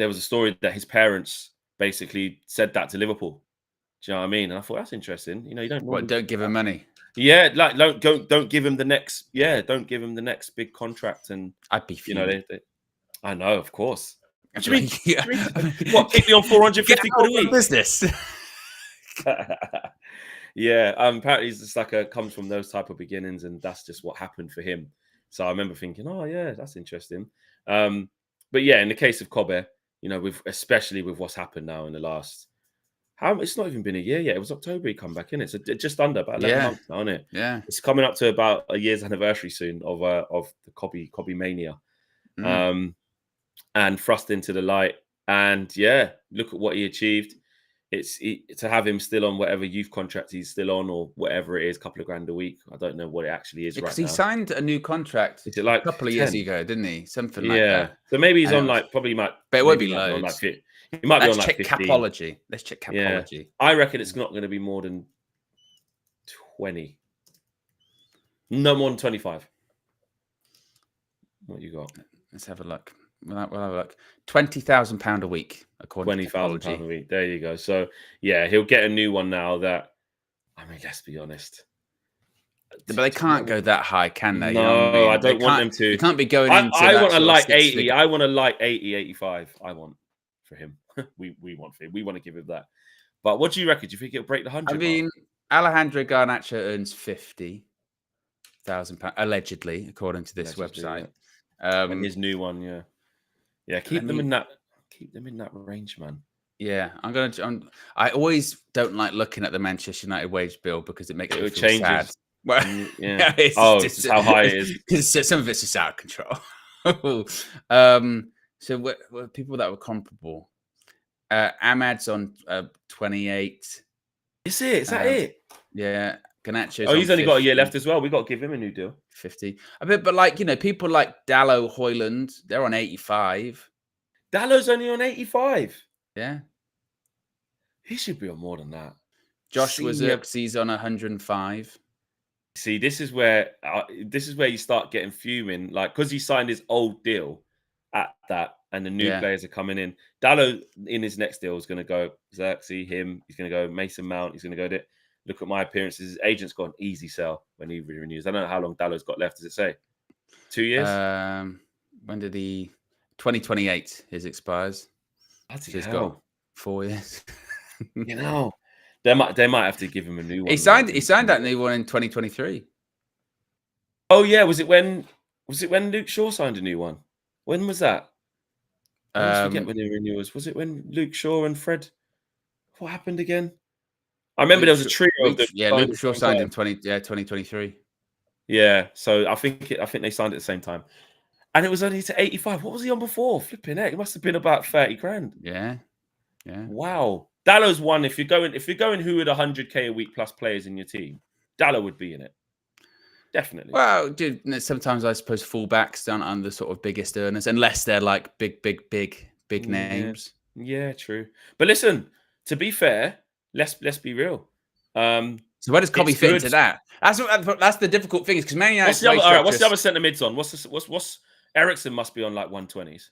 was a story that his parents basically said that to Liverpool. Do you know what I mean? And I thought that's interesting. You know, you don't give him money. Yeah, like don't give him the next. Yeah, don't give him the next big contract. And I'd be, I know, of course. What do you mean? What, keep me on 450 quid a week? Business. Yeah, apparently it's just comes from those type of beginnings, and that's just what happened for him. So I remember thinking, oh yeah, that's interesting. But yeah, in the case of Kobbie, you know, especially with what's happened now in the last, it's not even been a year yet. It was October he come back in. It's just under about 11 months now, isn't it? Yeah, it's coming up to about a year's anniversary soon of the Kobbie mania, and thrust into the light. And yeah, look at what he achieved. To have him still on whatever youth contract he's still on, or whatever it is, a couple of grand a week. I don't know what it actually is right now. Because he signed a new contract a couple of years ago, didn't he? Something like that. So maybe he's on probably might. But it won't be loads. He might be on Let's check 15. Capology. Let's check Capology. Yeah. I reckon it's not going to be more than 20. No more than 25. What you got? Let's have a look. We'll have a look. £20,000 a week, according to £20,000 a week. There you go. So yeah, he'll get a new one now. That, I mean, let's be honest. But they can't go that high, can they? No, you know what I mean? I don't want them to. You can't be going into. I want a light 80. I want a light 80, 85. I want for him. we want for him. We want to give him that. But what do you reckon? Do you think it'll break the 100? I mean, Alejandro Garnacho earns £50,000 allegedly, according to this website. Yeah. And his new one, keep them in that range, man. Yeah, I always don't like looking at the Manchester United wage bill because it makes me feel sad. Well, yeah. It's just how high it is. Because some of it's just out of control. So what people that were comparable, Ahmad's on 28. Is it? Is that it? Yeah. Ganacho's Oh, he's on only got a 50, year left as well. We got to give him a new deal. 50. But like, people like Dallo, Hojlund, they're on 85. Dallow's only on 85. Yeah. He should be on more than that. Joshua Xerxes on 105. See, this is where you start getting fuming, like because he signed his old deal at that, and the new players are coming in. Dallo in his next deal is going to go Xerxes, him. He's going to go Mason Mount. He's going to go there. Look at my appearances. His agent's got an easy sell when he renews. I don't know how long Dallo's got left. Does it say 2 years? When did he? 2028. His expires. He's got 4 years. They might have to give him a new one. He signed that new one in 2023. Oh yeah, was it when Luke Shaw signed a new one? When was that? I always forget when the renewals. Was it when Luke Shaw and Fred? What happened again? I remember there was a trio of the Luke Shaw signed in 2023. Yeah, so I think they signed at the same time, and it was only to 85. What was he on before? Flipping heck, it must have been about 30 grand. Yeah. Wow, Dallow's one. If you're going who would 100K a week plus players in your team, Dallow would be in it. Definitely. Well, dude, sometimes I suppose fullbacks aren't the sort of biggest earners unless they're like big names. Yeah, true. But listen, to be fair, let's be real. So where does Kobby fit into that? That's the difficult thing, is because Man United. What's the other centre mids on? What's Ericsson must be on like 120s.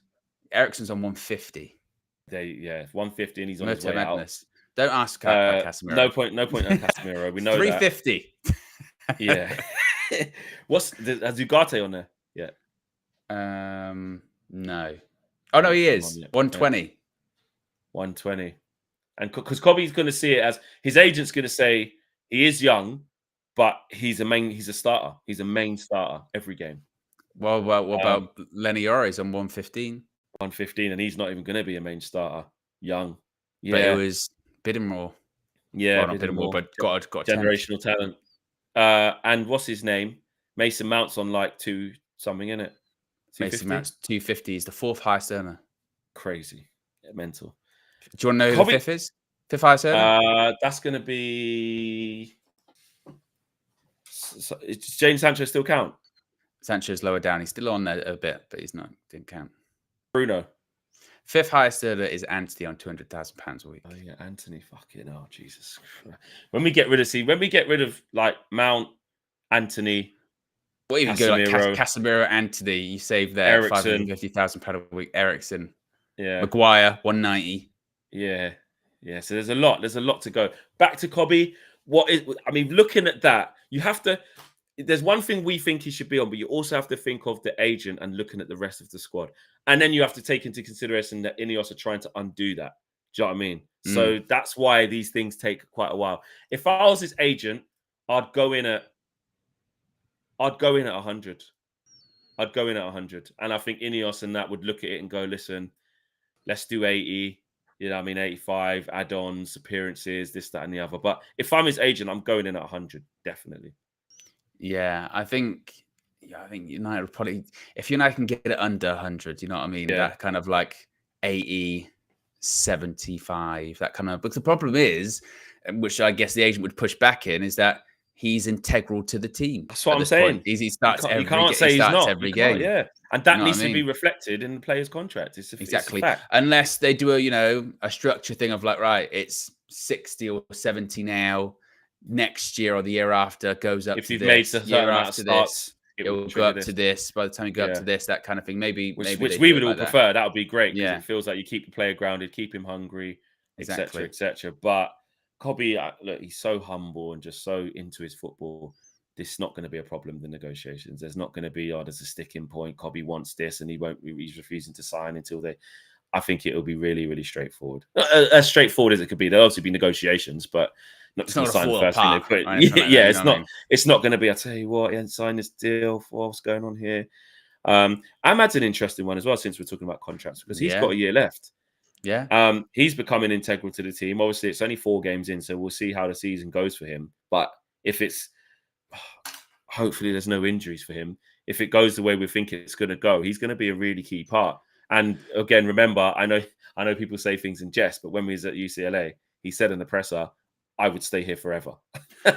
Ericsson's on 150. 150, and he's on his way out. Don't ask Casemiro. No point on Casemiro. We know 350. That. Yeah. Has Ugarte on there? Yeah. No. Oh no, he is 120. Yeah. 120, and because Kobbie's going to see it as his agent's going to say he is young, but he's a starter. He's a main starter every game. Well, what about Lenny Orre's on 115? 115, and he's not even going to be a main starter. Young, but it was bidding more. Yeah, not bidding more, but got generational talent. And what's his name? Mason Mount's on like 2 something, in it. Mason Mount's 250. He's the 4th highest earner. Crazy, mental. Do you want to know who the 5th is? 5th highest earner? That's going to be. Does James Sancho still count? Sancho's lower down. He's still on there a bit, but didn't count. Bruno. 5th highest earner is Anthony on £200,000 a week. Oh yeah, Anthony. Fucking hell, Jesus. When we get rid of like Mount, Anthony, well, even go like Casemiro, Anthony, you save there £550,000 a week. Ericsson, Maguire, 190. Yeah. So there's a lot to go. Back to Kobby. Looking at that, you have to. There's one thing we think he should be on, but you also have to think of the agent and looking at the rest of the squad. And then you have to take into consideration that Ineos are trying to undo that. Do you know what I mean? So that's why these things take quite a while. If I was his agent, I'd go in at 100. I'd go in at 100. And I think Ineos and that would look at it and go, listen, let's do 80. 85, add-ons, appearances, this, that, and the other. But if I'm his agent, I'm going in at 100, definitely. Yeah, I think United would probably, if United can get it under 100, you know what I mean? Yeah. That kind of like 80, 75, that kind of. But the problem is, which I guess the agent would push back in, is that he's integral to the team. That's what I'm saying. He starts every game. You can't say he's not. Every game. Yeah. And that needs to be reflected in the player's contract. Exactly. Unless they do a structure thing of like, right, it's 60 or 70 now. Next year or the year after goes up. If you've made a year after this, it will go up to this. By the time you go up to this, that kind of thing. Maybe which we would all prefer. That would be great. Yeah, it feels like you keep the player grounded, keep him hungry, etc., etc. But Kobbie, look, he's so humble and just so into his football. This is not going to be a problem in the negotiations. There's not going to be, there's a sticking point. Kobbie wants this, and he's refusing to sign until they. I think it'll be really, really straightforward. As straightforward as it could be. There'll obviously be negotiations, but. Not to sign the first thing they put. Yeah, it's not going to be. I tell you what, he hasn't signed this deal. What's going on here? Ahmad's an interesting one as well, since we're talking about contracts, because he's got a year left. Yeah. He's becoming integral to the team. Obviously, it's only 4 games in, so we'll see how the season goes for him. But if it's, hopefully, there's no injuries for him. If it goes the way we think it's going to go, he's going to be a really key part. And again, remember, I know I know people say things in jest, but when we was at UCLA, he said in the presser, I would stay here forever.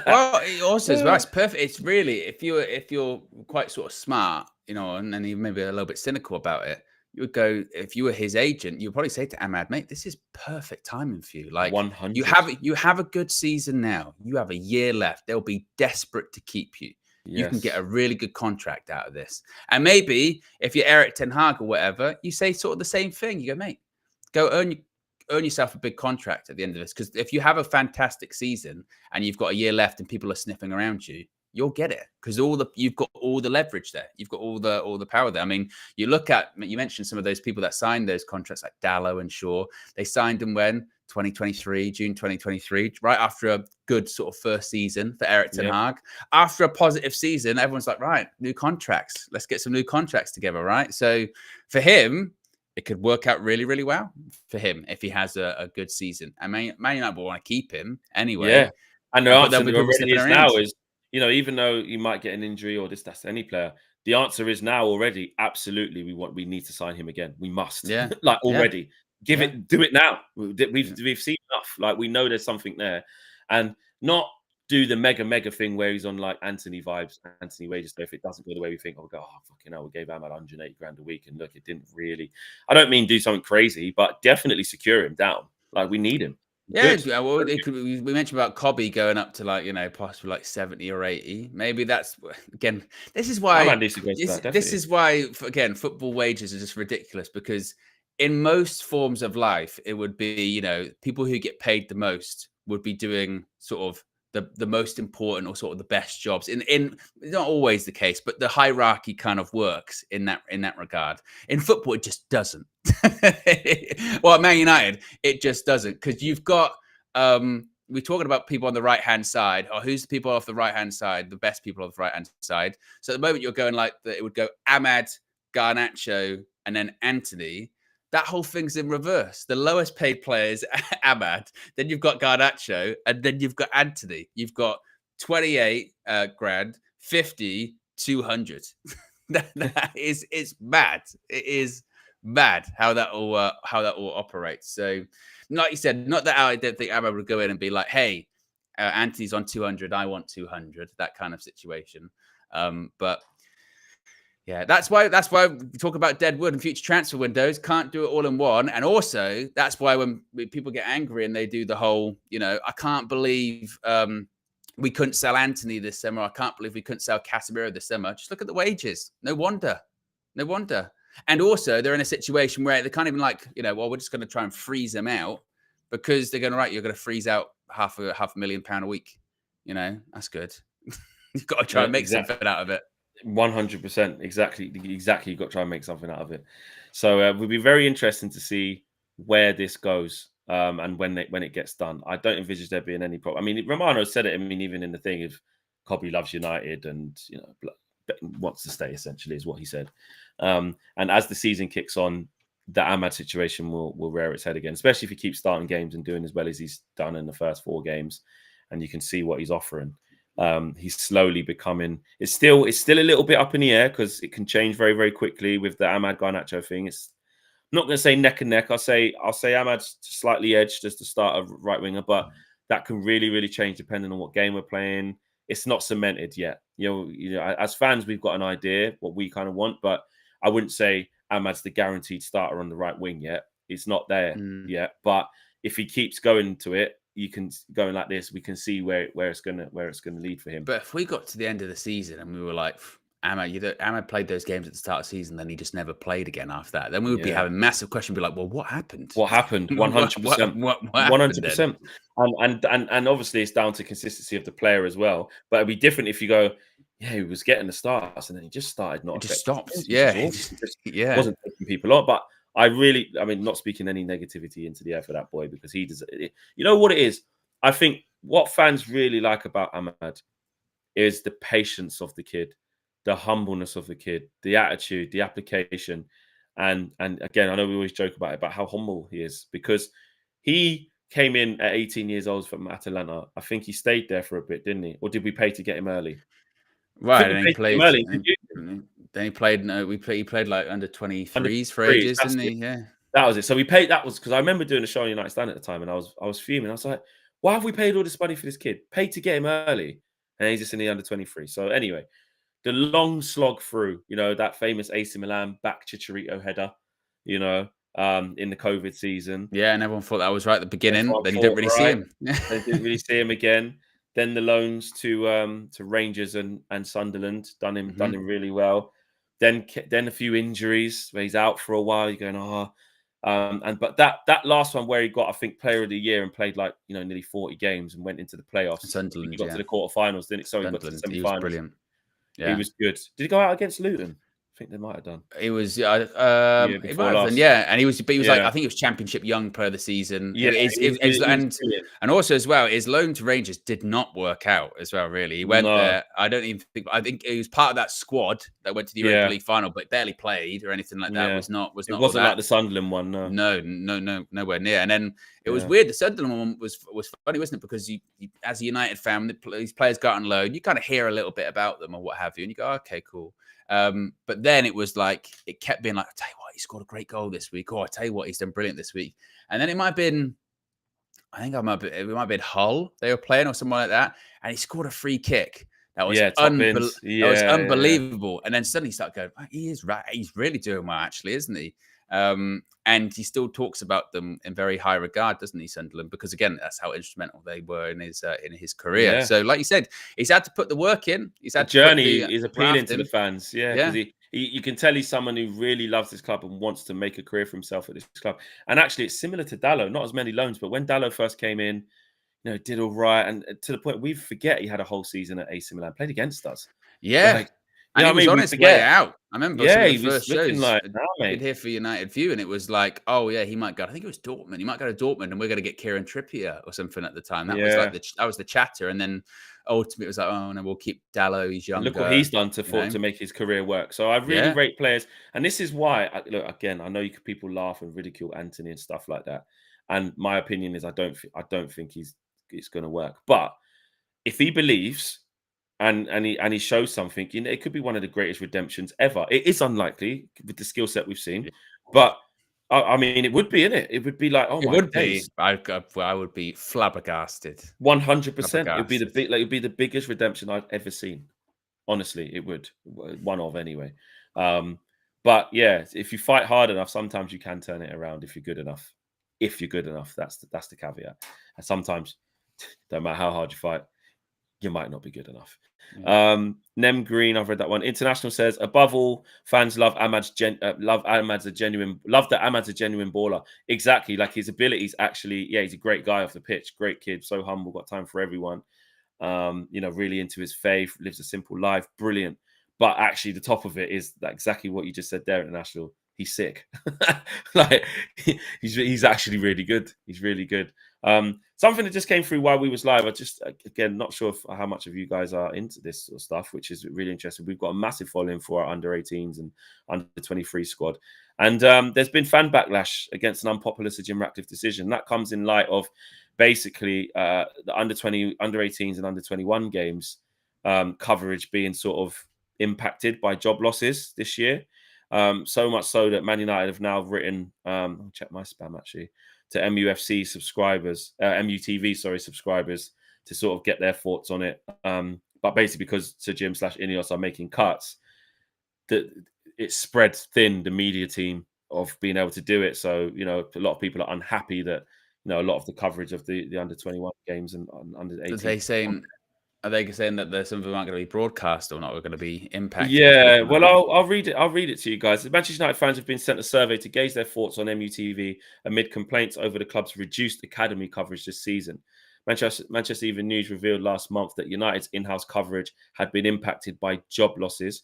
Well, it also as well, it's perfect. It's really, if you're quite sort of smart, you know, and then maybe a little bit cynical about it, you would go, if you were his agent, you'd probably say to Ahmad, mate, this is perfect timing for you. Like 100. you have a good season now. You have a year left. They'll be desperate to keep you. You can get a really good contract out of this. And maybe if you're Eric Ten Hag or whatever, you say sort of the same thing. You go, mate, go earn yourself a big contract at the end of this. Because if you have a fantastic season and you've got a year left and people are sniffing around you, you'll get it because you've got all the leverage there. You've got all the power there. I mean, you mentioned some of those people that signed those contracts like Dallow and Shaw. They signed them when 2023, June 2023, right after a good sort of first season for Eric Ten Hag. After a positive season, everyone's like, right, new contracts. Let's get some new contracts together, right? So for him, it could work out really, really well for him if he has a good season. I mean, Man United will want to keep him anyway. Yeah, and the answer already is now is, you know, even though you might get an injury or that's any player, the answer is now already absolutely we need to sign him again. We must, like already do it now. We've seen enough. Like we know there's something there, and not do the mega thing where he's on like Anthony vibes, Anthony wages. So if it doesn't go the way we think, oh fucking hell, we gave Ahmad 180 grand a week, and look, it didn't really. I don't mean do something crazy, but definitely secure him down. Like we need him. Yeah, well, we mentioned about Kobbie going up to like, you know, possibly like 70 or 80. Maybe that's, again, this is why, again, football wages are just ridiculous because in most forms of life, it would be, you know, people who get paid the most would be doing sort of the most important or sort of the best jobs. In not always the case, but the hierarchy kind of works in that regard. In football, it just doesn't. Well, at Man United, it just doesn't because you've got we're talking about people on the right hand side. Or who's the people off the right hand side? The best people off the right hand side. So at the moment you're going like it would go Ahmad, Garnacho, and then Anthony. That whole thing's in reverse. The lowest paid player is Ahmad. Then you've got Garnacho, and then you've got Anthony. You've got 28 grand, 50, 200. It's mad. It is mad how that all operates. So, like you said, not that I don't think Ahmad would go in and be like, "Hey, Anthony's on 200. I want 200." That kind of situation. But. Yeah, that's why we talk about dead wood and future transfer windows. Can't do it all in one. And also, that's why when people get angry and they do the whole, you know, I can't believe we couldn't sell Anthony this summer. I can't believe we couldn't sell Casemiro this summer. Just look at the wages. No wonder. And also, they're in a situation where they can't even like, you know, well, we're just going to try and freeze them out because they're going to, you're going to freeze out half £500,000 a week. You know, that's good. You've got to try and make something out of it. 100%, exactly. You've got to try and make something out of it. So it will be very interesting to see where this goes and when it gets done. I don't envisage there being any problem. I mean, Romano said it. I mean, even in the thing, if Kobbie loves United and you know wants to stay, essentially, is what he said. And as the season kicks on, the Ahmad situation will rear its head again, especially if he keeps starting games and doing as well as he's done in the first 4 games, and you can see what he's offering. He's slowly becoming. It's still a little bit up in the air because it can change very, very quickly with the Ahmad Garnacho thing. It's I'm not going to say neck and neck. I'll say Ahmad's slightly edged as the start of right winger, but that can really, really change depending on what game we're playing. It's not cemented yet. You know, as fans, we've got an idea what we kind of want, but I wouldn't say Ahmad's the guaranteed starter on the right wing yet. It's not there yet. But if he keeps going to it, you can going like this. We can see where it's gonna lead for him. But if we got to the end of the season and we were like, Ahmad played those games at the start of the season, then he just never played again after that. Then we would be having massive question, be like, well, what happened? What happened? 100%. 100%. And obviously it's down to consistency of the player as well. But it'd be different if you go, yeah, he was getting the starts and then he just started not. It just stopped. Yeah, wasn't taking people on. But I mean, not speaking any negativity into the air for that boy because he does it. You know what it is? I think what fans really like about Ahmad is the patience of the kid, the humbleness of the kid, the attitude, the application. And again, I know we always joke about how humble he is because he came in at 18 years old from Atalanta. I think he stayed there for a bit, didn't he? Or did we pay to get him early? Right, and he played early. Then he played. No, he played like under 23s for ages, didn't he? Yeah. That was it. So we paid. That was because I remember doing a show on United Stand at the time, and I was fuming. I was like, "Why have we paid all this money for this kid? Paid to get him early, and he's just in the under 23." So anyway, the long slog through, that famous AC Milan back Chicharito header, in the COVID season. Yeah, and everyone thought that was right at the beginning. Everyone Then you thought, didn't really see right, him. they didn't really see him again. Then the loans to Rangers and Sunderland done him really well. Then a few injuries where he's out for a while. You're going, but that last one where he got, I think, Player of the Year and played like nearly 40 games and went into the playoffs. Sunderland, He got to the quarterfinals, didn't he? Sorry, he got to the Sunderland, he was semi-finals. brilliant. He Yeah. was good. Did he go out against Luton? I think they might have done. It was, Year it before might have last. been, yeah, and he was like, Yeah. I think it was Championship Young Player of the Season. Yeah, And also as well, his loan to Rangers did not work out as well. Really, he went there. I think he was part of that squad that went to the Europa League final, but barely played or anything like that. Yeah. It wasn't like the Sunderland one. No, nowhere near. And then it was weird. The Sunderland one was funny, wasn't it? Because you as a United fan, these players got on loan. You kind of hear a little bit about them or what have you, and you go, okay, cool. But then it was like, it kept being like, I tell you what, he scored a great goal this week. Or I tell you what, he's done brilliant this week. And then it might have been, it might have been Hull they were playing or something like that. And he scored a free kick. That was, that was unbelievable. And then suddenly he started going, oh, he is right. He's really doing well, actually, isn't he? And he still talks about them in very high regard, doesn't he, Sunderland? Because again, that's how instrumental they were in his career. Yeah. So, like you said, he's had to put the work in. He's had the journey is appealing to the fans. Yeah, yeah. You can tell he's someone who really loves this club and wants to make a career for himself at this club. And actually, it's similar to Dalot. Not as many loans, but when Dalot first came in, did all right, and to the point we forget he had a whole season at AC Milan, played against us. Yeah. And he was on his way out. I remember some of the first shows like, did here for United View, and it was like, oh yeah, he might go. I think it was Dortmund. He might go to Dortmund, and we're going to get Kieran Trippier or something at the time. That was like that was the chatter, and then ultimately it was like, oh no, we'll keep Dalot. He's younger. Look what he's done to make his career work. So I really rate players, and this is why. Look, again, I know people laugh and ridicule Anthony and stuff like that, and my opinion is I don't think it's going to work. But if he believes. And he shows something, it could be one of the greatest redemptions ever. It is unlikely with the skill set we've seen, but I mean, it would be, innit? It would be like, oh, my days. I would be flabbergasted. 100%. It'd be the biggest redemption I've ever seen. Honestly, it would. One of anyway. But yeah, if you fight hard enough, sometimes you can turn it around if you're good enough. If you're good enough, that's the caveat. And sometimes, don't matter how hard you fight, you might not be good enough. Nem Green, I've read that one. International says, above all, fans love Ahmad's a genuine baller. Exactly, like his abilities. Actually, he's a great guy off the pitch. Great kid, so humble, got time for everyone. Really into his faith, lives a simple life. Brilliant. But actually, the top of it is exactly what you just said there, International. He's sick. Like he's actually really good. He's really good. Something that just came through while we was live. I just, again, not sure how much of you guys are into this sort of stuff, which is really interesting. We've got a massive following for our under 18s and under 23 squad. And there's been fan backlash against an unpopular Sir Jim Ratcliffe decision. That comes in light of basically the under 18s and under 21 games coverage being sort of impacted by job losses this year. So much so that Man United have now written, I'll check my spam actually, to MUFC subscribers, MUTV, subscribers, to sort of get their thoughts on it. But basically because Sir Jim / Ineos are making cuts, that it's spread thin, the media team, of being able to do it. So, a lot of people are unhappy that, a lot of the coverage of the under 21 games and under 18. Are they saying that some of them aren't going to be broadcast or not? Are going to be impacted? Yeah, well, I'll read it. I'll read it to you guys. The Manchester United fans have been sent a survey to gauge their thoughts on MUTV amid complaints over the club's reduced academy coverage this season. Manchester Evening News revealed last month that United's in-house coverage had been impacted by job losses,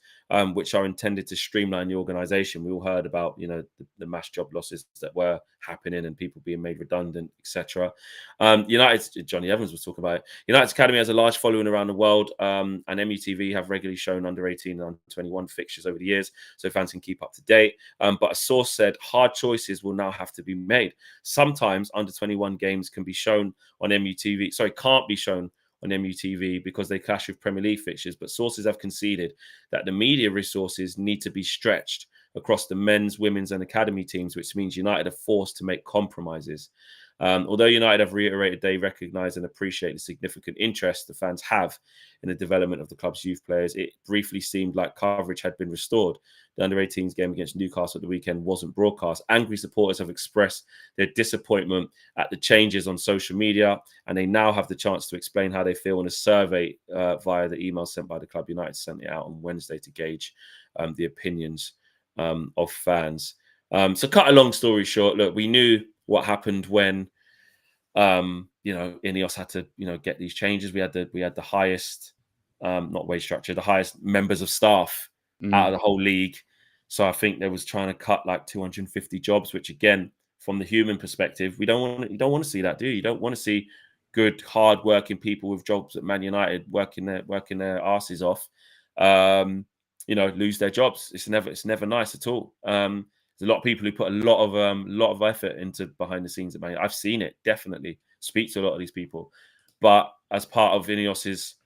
which are intended to streamline the organisation. We all heard about, the mass job losses that were happening and people being made redundant, etc. Johnny Evans was talking about it. United's academy has a large following around the world, and MUTV have regularly shown under 18 and under 21 fixtures over the years, so fans can keep up to date. But a source said hard choices will now have to be made. Sometimes under 21 games can be shown on MUTV. Can't be shown on MUTV because they clash with Premier League fixtures. But sources have conceded that the media resources need to be stretched across the men's, women's, and academy teams, which means United are forced to make compromises. Although United have reiterated they recognise and appreciate the significant interest the fans have in the development of the club's youth players, it briefly seemed like coverage had been restored. The under-18s game against Newcastle at the weekend wasn't broadcast. Angry supporters have expressed their disappointment at the changes on social media, and they now have the chance to explain how they feel in a survey via the email sent by the club. United sent it out on Wednesday to gauge the opinions of fans. So cut a long story short, look, we knew what happened when Ineos had to get these changes. We had the highest not wage structure, the highest members of staff out of the whole league. So I think they was trying to cut like 250 jobs, which again, from the human perspective, you don't want to see that, do you? You don't want to see good, hard-working people with jobs at Man United working their asses off, lose their jobs. It's never nice at all. There's a lot of people who put a lot of effort into behind the scenes at Man United. I've seen it, definitely. Speak to a lot of these people. But as part of Ineos's,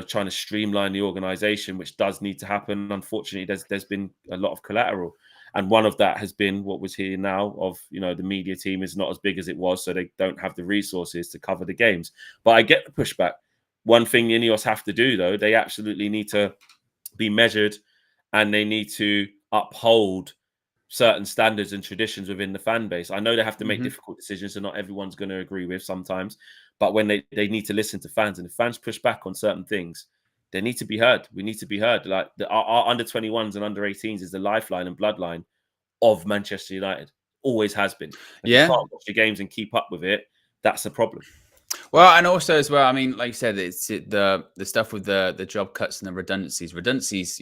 trying to streamline the organization, which does need to happen, unfortunately, there's been a lot of collateral. And one of that has been what was here now of, the media team is not as big as it was, so they don't have the resources to cover the games. But I get the pushback. One thing Ineos have to do, though, they absolutely need to be measured and they need to uphold certain standards and traditions within the fan base. I know they have to make difficult decisions and not everyone's going to agree with sometimes, but when they need to listen to fans, and if fans push back on certain things, they need to be heard. We need to be heard. Like our under 21s and under 18s is the lifeline and bloodline of Manchester United. Always has been. If you can't watch the games and keep up with it, that's a problem. Well, and also as well, I mean, like you said, it's the stuff with the job cuts and the redundancies. Redundancies,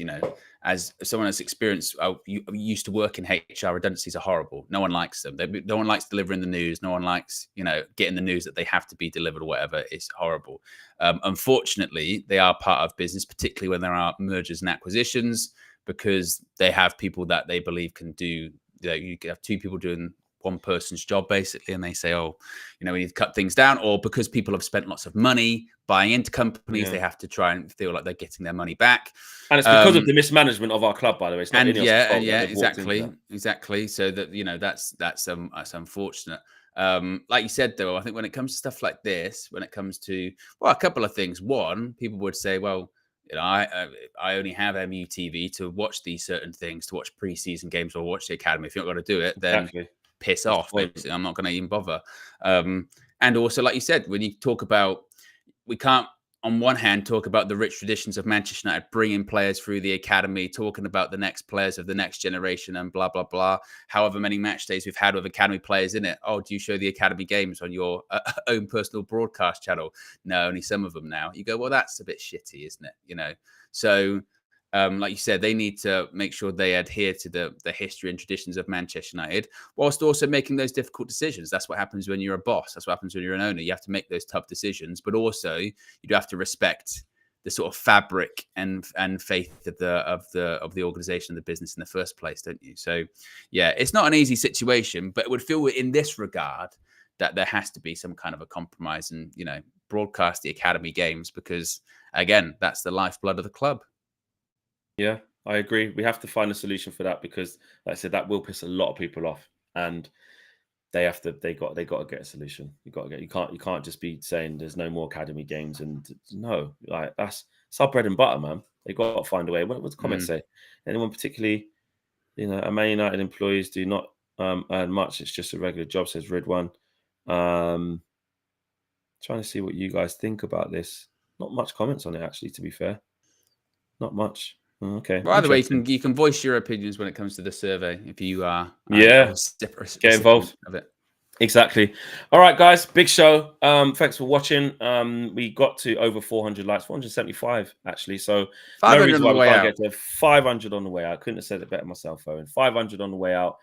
as someone that's experienced, you used to work in HR, redundancies are horrible. No one likes them. No one likes delivering the news. No one likes, getting the news that they have to be delivered or whatever. It's horrible. Unfortunately, they are part of business, particularly when there are mergers and acquisitions, because they have people that they believe can do. You have two people doing one person's job basically, and they say, we need to cut things down, or because people have spent lots of money buying into companies, they have to try and feel like they're getting their money back. And it's because of the mismanagement of our club, by the way. It's not exactly. So that that's unfortunate. Like you said, though, I think when it comes to stuff like this, when it comes to a couple of things, one, people would say, well, I only have MUTV to watch these certain things, to watch preseason games or watch the academy. If you're not going to do it, then piss off. Basically, I'm not going to even bother. And also, like you said, when you talk about, we can't, on one hand, talk about the rich traditions of Manchester United, bringing players through the academy, talking about the next players of the next generation and blah, blah, blah. However many match days we've had with academy players in it. Oh, do you show the academy games on your own personal broadcast channel? No, only some of them now. You go, well, that's a bit shitty, isn't it? So like you said, they need to make sure they adhere to the history and traditions of Manchester United, whilst also making those difficult decisions. That's what happens when you're a boss. That's what happens when you're an owner. You have to make those tough decisions, but also you do have to respect the sort of fabric and faith of the organization and the business in the first place, don't you? So, yeah, it's not an easy situation, but it would feel in this regard that there has to be some kind of a compromise and broadcast the academy games, because again, that's the lifeblood of the club. Yeah, I agree. We have to find a solution for that, because, like I said, that will piss a lot of people off, and they got to get a solution. You can't just be saying there's no more academy games, and no, like that's our bread and butter, man. They got to find a way. What's the comment say? Anyone particularly, a Man United employees do not earn much. It's just a regular job, says Ridwan. Trying to see what you guys think about this. Not much comments on it, actually, to be fair. Not much. Okay. Well, either way, you can voice your opinions when it comes to the survey if you are get involved of it. Exactly. All right, guys, big show. Thanks for watching. We got to over 400 likes, 475 actually. So 500 no reason why on the we way can't out. get to 500 on the way out. I couldn't have said it better myself, Owen. 500 on the way out.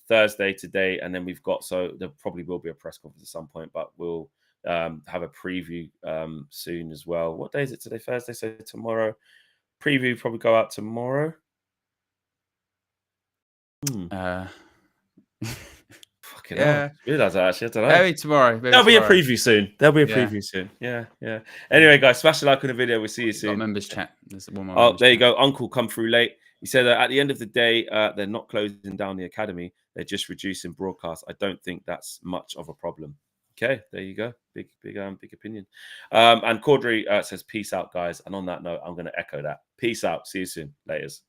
Thursday today, and then we've got, so there probably will be a press conference at some point, but we'll have a preview soon as well. What day is it today? Thursday, so tomorrow. Preview probably go out tomorrow. Fucking Fucking hell. I realize that actually. I don't know. Maybe tomorrow. Maybe There'll be a tomorrow. preview soon. There'll be a Yeah. preview soon. Yeah, yeah. Anyway, guys, smash the like on the video. We'll see you soon. Got members chat. There's one more. Oh, there you go. Uncle come through late. He said that at the end of the day, they're not closing down the academy. They're just reducing broadcast. I don't think that's much of a problem. Okay, there you go. Big opinion. And Caudry says, peace out, guys. And on that note, I'm going to echo that. Peace out. See you soon. Laters.